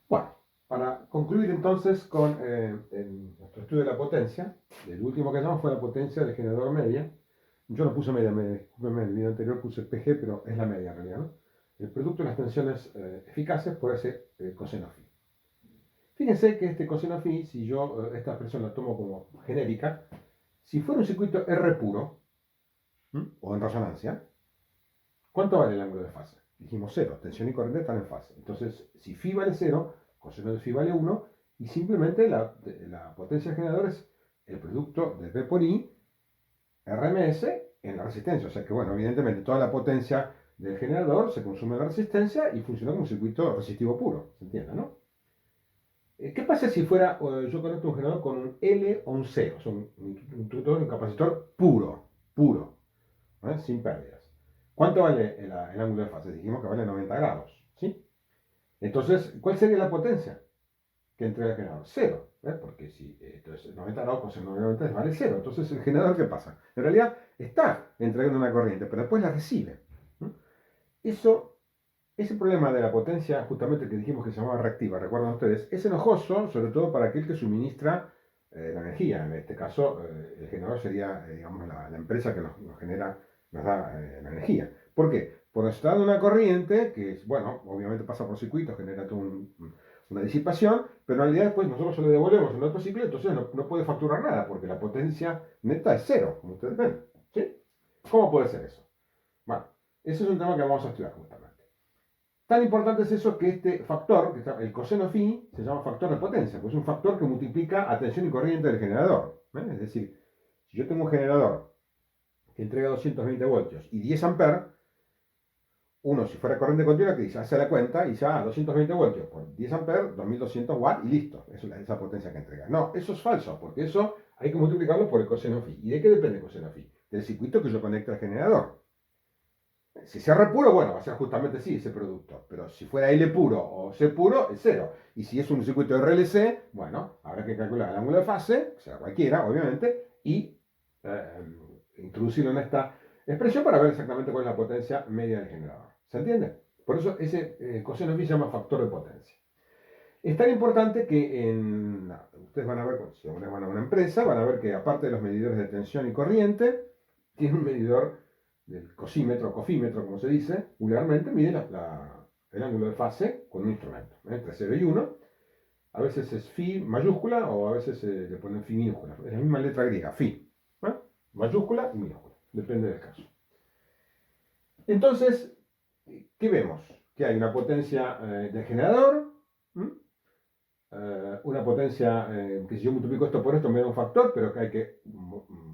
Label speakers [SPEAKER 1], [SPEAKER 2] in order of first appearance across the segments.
[SPEAKER 1] Bueno, para concluir entonces con nuestro estudio de la potencia, el último que hallamos fue la potencia del generador media. Yo no puse media, discúlpeme, en el video anterior puse PG, pero es la media en realidad, ¿no? El producto de las tensiones eficaces por ese coseno phi. Fíjense que este coseno phi, si yo esta expresión la tomo como genérica, si fuera un circuito R puro, o en resonancia, ¿cuánto vale el ángulo de fase? Dijimos 0, tensión y corriente están en fase. Entonces, si phi vale 0, coseno de phi vale 1, y simplemente la potencia del generador es el producto de P por I, RMS, en la resistencia. O sea que, bueno, evidentemente toda la potencia del generador se consume en la resistencia y funciona como un circuito resistivo puro. ¿Se entiende, no? ¿Qué pasa si fuera, yo conecto un generador con un L o un C? O sea, un capacitor puro, puro, ¿eh? Sin pérdidas. ¿Cuánto vale el ángulo de fase? Dijimos que vale 90 grados, ¿sí? Entonces, ¿cuál sería la potencia que entrega el generador? Cero, ¿eh? Porque si entonces 90 grados con 90 vale cero. Entonces, ¿el generador qué pasa? En realidad está entregando una corriente, pero después la recibe. ¿No? Eso, ese problema de la potencia, justamente que dijimos que se llamaba reactiva, recuerdan ustedes, es enojoso, sobre todo para aquel que suministra la energía. En este caso, el generador sería, digamos, la empresa que nos genera, nos da la energía. ¿Por qué? Porque está dando una corriente que, bueno, obviamente pasa por circuitos, genera toda una disipación, pero en realidad después nosotros se lo devolvemos en otro ciclo, entonces no puede facturar nada, porque la potencia neta es cero, como ustedes ven. ¿Sí? ¿Cómo puede ser eso? Bueno, ese es un tema que vamos a estudiar justamente. Tan importante es eso que este factor, el coseno phi, se llama factor de potencia, pues es un factor que multiplica a tensión y corriente del generador. Es decir, si yo tengo un generador que entrega 220 voltios y 10 amperes, uno, si fuera corriente continua, que dice, hace la cuenta y ya 220 voltios por 10 amperes, 2200 watts y listo. Eso es esa potencia que entrega. No, eso es falso, porque eso hay que multiplicarlo por el coseno phi. ¿Y de qué depende el coseno phi? Del circuito que yo conecte al generador. Si es R puro, bueno, va a ser justamente sí ese producto. Pero si fuera L puro o C puro, es cero. Y si es un circuito RLC, bueno, habrá que calcular el ángulo de fase, sea cualquiera, obviamente, y introducirlo en esta expresión para ver exactamente cuál es la potencia media del generador. ¿Se entiende? Por eso ese coseno phi se llama factor de potencia. Es tan importante que ustedes van a ver, si van a una empresa, van a ver que aparte de los medidores de tensión y corriente, tiene un medidor del cosímetro, cofímetro, como se dice, vulgarmente, mide el ángulo de fase con un instrumento, entre 0 y 1. A veces es phi mayúscula o a veces le ponen phi minúscula. Es la misma letra griega, phi. ¿Eh? Mayúscula y minúscula, depende del caso. Entonces, ¿qué vemos? Que hay una potencia del generador, una potencia que si yo multiplico esto por esto me da un factor, pero que hay que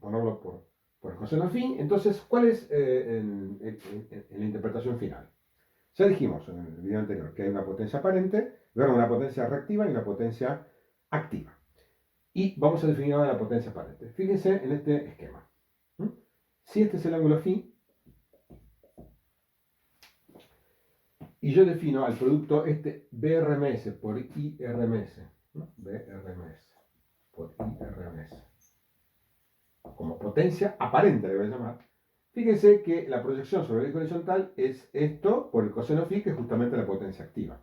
[SPEAKER 1] ponerlo por el coseno phi. Entonces, ¿cuál es la interpretación final? Ya dijimos en el video anterior que hay una potencia aparente, luego una potencia reactiva y una potencia activa. Y vamos a definir ahora la potencia aparente. Fíjense en este esquema. Si este es el ángulo phi, y yo defino al producto este BRMS por IRMS, ¿no? BRMS por IRMS, como potencia aparente le voy a llamar. Fíjense que la proyección sobre el eje horizontal es esto por el coseno phi, que es justamente la potencia activa.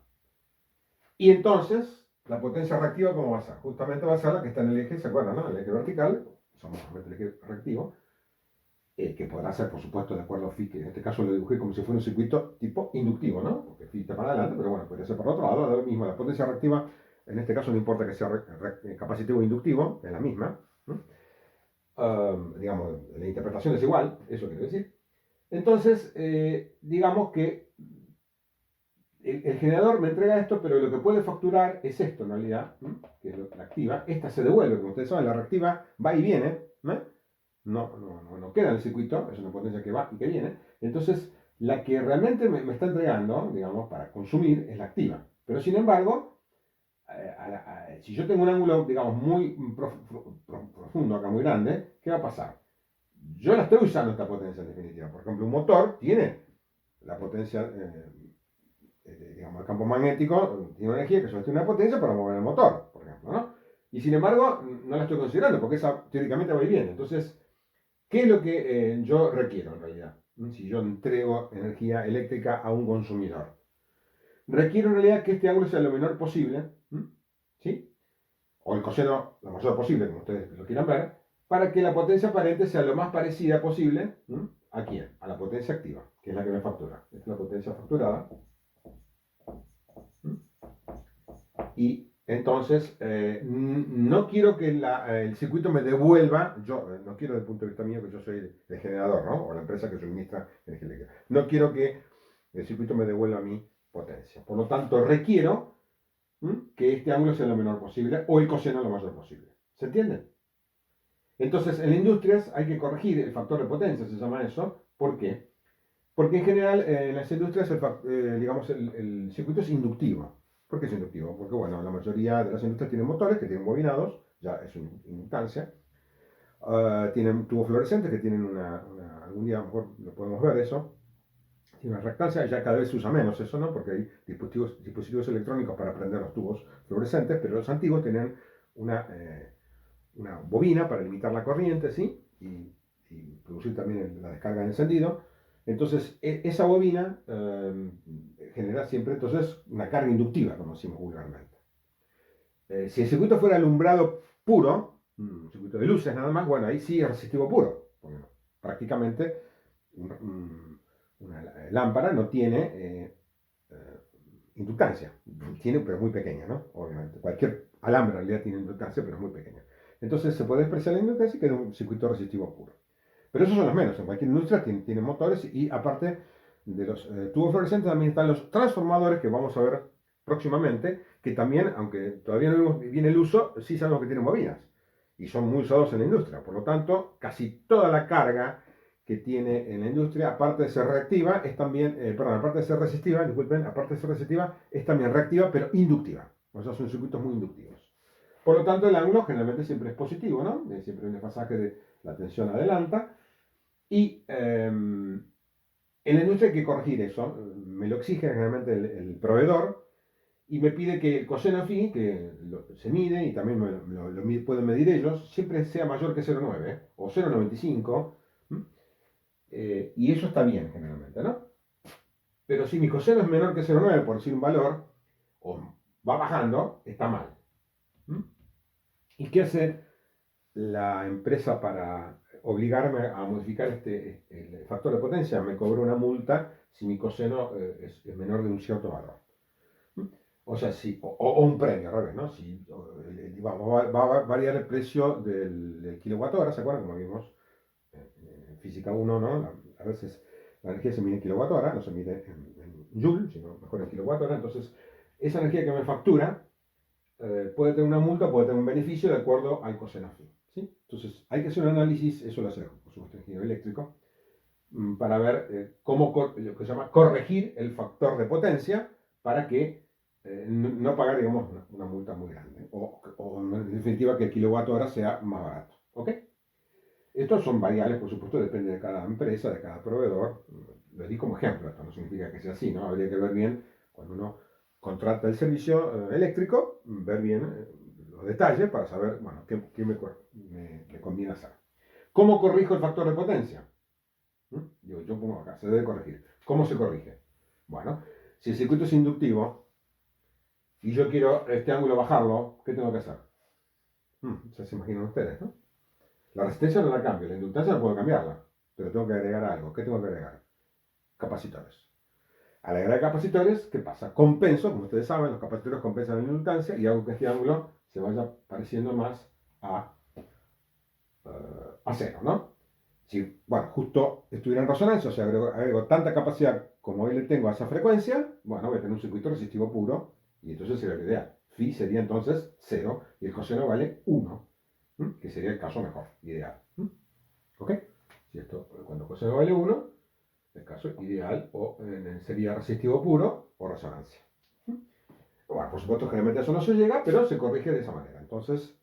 [SPEAKER 1] Y entonces, la potencia reactiva, ¿cómo va a ser? Justamente va a ser la que está en el eje, ¿se acuerdan, no? El eje vertical, somos el eje reactivo, que podrá ser, por supuesto, de acuerdo a phi, que en este caso lo dibujé como si fuera un circuito tipo inductivo, ¿no? Porque phi está para adelante, pero bueno, podría ser por otro lado, da lo mismo. La potencia reactiva, en este caso no importa que sea capacitivo o inductivo, es la misma, ¿no? Digamos, la interpretación es igual, eso quiero decir. Entonces, digamos que el generador me entrega esto, pero lo que puede facturar es esto en realidad, ¿no? Que es la activa. Esta se devuelve, como ustedes saben, la reactiva va y viene, ¿no? No queda en el circuito, es una potencia que va y que viene. Entonces, la que realmente me está entregando, digamos, para consumir, es la activa. Pero sin embargo, si yo tengo un ángulo, digamos, muy profundo acá, muy grande, ¿qué va a pasar? Yo la estoy usando esta potencia en definitiva. Por ejemplo, un motor tiene la potencia, digamos, el campo magnético tiene una energía que sostiene una potencia para mover el motor, por ejemplo, ¿no? Y sin embargo, no la estoy considerando porque esa teóricamente va y viene. Entonces, ¿qué es lo que yo requiero en realidad? Si yo entrego energía eléctrica a un consumidor. requiero en realidad que este ángulo sea lo menor posible, ¿sí? O el coseno lo mayor posible, como ustedes lo quieran ver, para que la potencia aparente sea lo más parecida posible, ¿a quién? A la potencia activa, que es la que me factura. Esta es la potencia facturada. Y entonces, no quiero que el circuito me devuelva, yo no quiero desde el punto de vista mío, que yo soy el generador, ¿no? O la empresa que suministra energía eléctrica. No quiero que el circuito me devuelva mi potencia. Por lo tanto, requiero que este ángulo sea lo menor posible o el coseno lo mayor posible. ¿Se entiende? Entonces, en las industrias hay que corregir el factor de potencia, se llama eso. ¿Por qué? Porque en general en las industrias digamos, el circuito es inductivo. ¿Por qué es inductivo? Porque bueno, la mayoría de las industrias tienen motores que tienen bobinados, ya es una inductancia. Tienen tubos fluorescentes que tienen algún día a lo mejor lo podemos ver eso. Tiene una reactancia, ya cada vez se usa menos eso, ¿no? Porque hay dispositivos electrónicos para prender los tubos fluorescentes, pero los antiguos tenían una bobina para limitar la corriente, ¿sí? Y producir también la descarga de encendido. Entonces, esa bobina genera siempre entonces una carga inductiva, como decimos vulgarmente. Si el circuito fuera alumbrado puro, un circuito de luces nada más, bueno, ahí sí es resistivo puro. Porque prácticamente una lámpara no tiene inductancia. Tiene, pero muy pequeña, ¿no? Obviamente. Cualquier alambre en realidad tiene inductancia, pero es muy pequeña. Entonces se puede expresar la inductancia y queda un circuito resistivo puro. Pero esos son los menos. En cualquier industria tiene motores y aparte de los tubos fluorescentes también están los transformadores que vamos a ver próximamente, que también, aunque todavía no vemos bien el uso, sí sabemos que tienen bobinas y son muy usados en la industria. Por lo tanto, casi toda la carga que tiene en la industria, aparte de ser reactiva, es también, perdón, aparte de ser resistiva, disculpen, aparte de ser resistiva, es también reactiva, pero inductiva. O sea, son circuitos muy inductivos. Por lo tanto, el ángulo generalmente siempre es positivo, ¿no? Siempre hay un desfasaje de la tensión adelanta. Y en la industria hay que corregir eso. Me lo exige generalmente el proveedor y me pide que el coseno phi, que se mide y también pueden medir ellos, siempre sea mayor que 0,9 o 0,95. Y eso está bien generalmente, ¿no? Pero si mi coseno es menor que 0,9, por decir un valor, o va bajando, está mal. ¿Y qué hace la empresa para obligarme a modificar el factor de potencia? Me cobró una multa si mi coseno es menor de un cierto valor. O sea, si, o un premio, al revés, ¿no? Si, va a variar el precio del kilowatt hora, ¿se acuerdan? Como vimos en física 1, ¿no? A veces la energía se mide en kilowatt hora, no se mide en joule, sino mejor en kilowatt hora. Entonces, esa energía que me factura puede tener una multa, puede tener un beneficio de acuerdo al coseno phi. ¿Sí? Entonces, hay que hacer un análisis, eso lo hace, por supuesto, el ingeniero eléctrico, para ver cómo lo que se llama corregir el factor de potencia para que no pagar, digamos, una multa muy grande. O, en definitiva, que el kilowatt hora sea más barato. ¿Ok? Estos son variables, por supuesto, depende de cada empresa, de cada proveedor. Les di como ejemplo, esto no significa que sea así, ¿no? Habría que ver bien cuando uno contrata el servicio eléctrico, ver bien los detalles para saber, bueno, qué me conviene hacer. ¿Cómo corrijo el factor de potencia? Yo pongo acá, se debe corregir. ¿Cómo se corrige? Bueno, si el circuito es inductivo y yo quiero este ángulo bajarlo, ¿qué tengo que hacer? Ya se imaginan ustedes, ¿no? La resistencia no la cambio, la inductancia no puedo cambiarla, pero tengo que agregar algo. ¿Qué tengo que agregar? Capacitores. Al agregar capacitores, ¿qué pasa? Compenso, como ustedes saben, los capacitores compensan la inductancia y hago que este ángulo se vaya pareciendo más a cero, ¿no? Si, bueno, justo estuviera en resonancia, o sea, agrego tanta capacidad como hoy le tengo a esa frecuencia, bueno, voy a tener un circuito resistivo puro y entonces sería lo ideal. Phi sería entonces 0 y el coseno vale 1, que sería el caso mejor, ideal. ¿Ok? Si esto, cuando coseno vale 1, el caso ideal sería resistivo puro o resonancia. Bueno, por supuesto, generalmente eso no se llega, pero se corrige de esa manera. Entonces,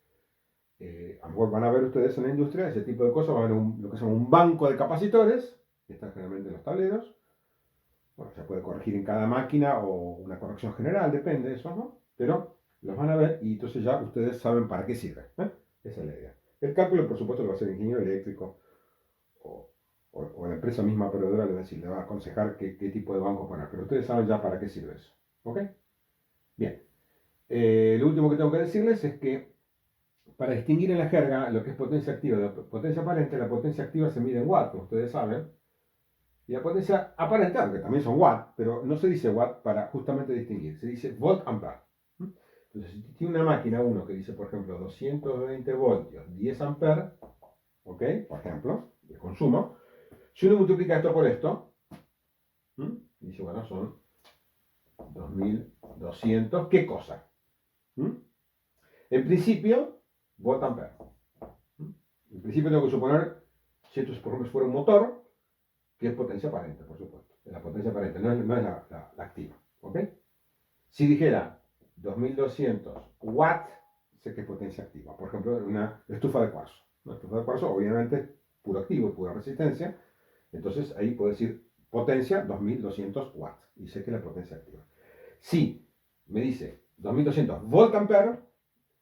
[SPEAKER 1] a lo mejor van a ver ustedes en la industria ese tipo de cosas, van a ver lo que se llama un banco de capacitores, que están generalmente en los tableros. Bueno, se puede corregir en cada máquina o una corrección general, depende de eso, ¿no? Pero los van a ver y entonces ya ustedes saben para qué sirve. Esa es la idea. El cálculo, por supuesto, lo va a hacer el ingeniero eléctrico o, o la empresa misma proveedora le va a decir, le va a aconsejar qué tipo de banco poner, pero ustedes saben ya para qué sirve eso. ¿Ok? Bien. Lo último que tengo que decirles es que para distinguir en la jerga lo que es potencia activa de potencia aparente, la potencia activa se mide en watts, como ustedes saben, y la potencia aparente, aunque también son watts, pero no se dice watt para justamente distinguir, se dice volt ampere. Entonces, si tiene una máquina uno que dice, por ejemplo, 220 voltios, 10 amperes, ¿ok? Por ejemplo, de consumo, si uno multiplica esto por esto, dice, bueno, son 2200, ¿qué cosa? En principio, volt ampere. En principio tengo que suponer, si esto por ejemplo fuera un motor, que es potencia aparente, por supuesto. Es la potencia aparente, no es la activa. ¿Ok? Si dijera 2200 watts, sé que es potencia activa. Por ejemplo, una estufa de cuarzo. Una estufa de cuarzo, obviamente, es puro activo, pura resistencia. Entonces ahí puedo decir potencia 2200 watts. Y sé que es la potencia activa. Si me dice 2200 volt ampere,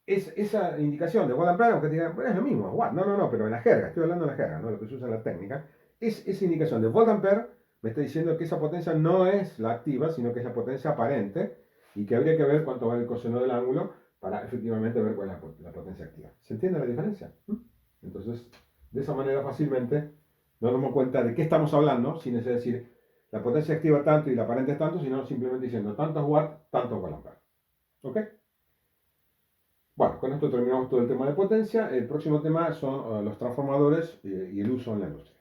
[SPEAKER 1] esa indicación de watt ampere, aunque te digan, bueno, es lo mismo, watt. No, pero en la jerga, estoy hablando de la jerga, no lo que se usa en la técnica. Esa indicación de volt ampere me está diciendo que esa potencia no es la activa, sino que es la potencia aparente y que habría que ver cuánto vale el coseno del ángulo para efectivamente ver cuál es la potencia activa. ¿Se entiende la diferencia? Entonces, de esa manera fácilmente nos damos cuenta de qué estamos hablando, sin decir la potencia activa tanto y la aparente es tanto, sino simplemente diciendo tantos watts, tantos watt ampere. ¿Ok? Bueno, con esto terminamos todo el tema de potencia. El próximo tema son los transformadores y el uso en la industria.